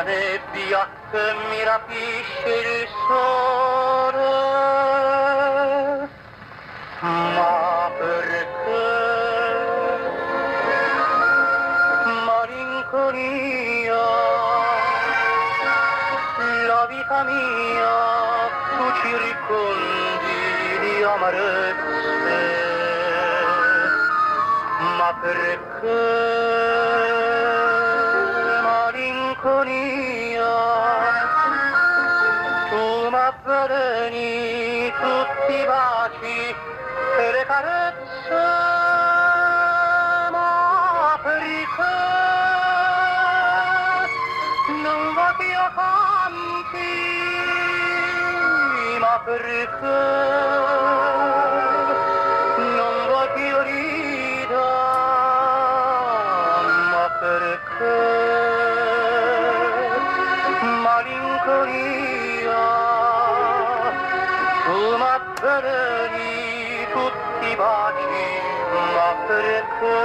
la nebbia che mi rapisce il sole, ma perché malinconia, la vita mia tu circondi di amarezze, ma perché malinconia, tu m'avveleni tutti i baci e le carezze, ma perché non vuoi che io canti, ma perché non vuoi che io rida, ma perché malinconia, tu m'avveleni tutti i baci, ma perché?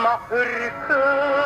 Ma perché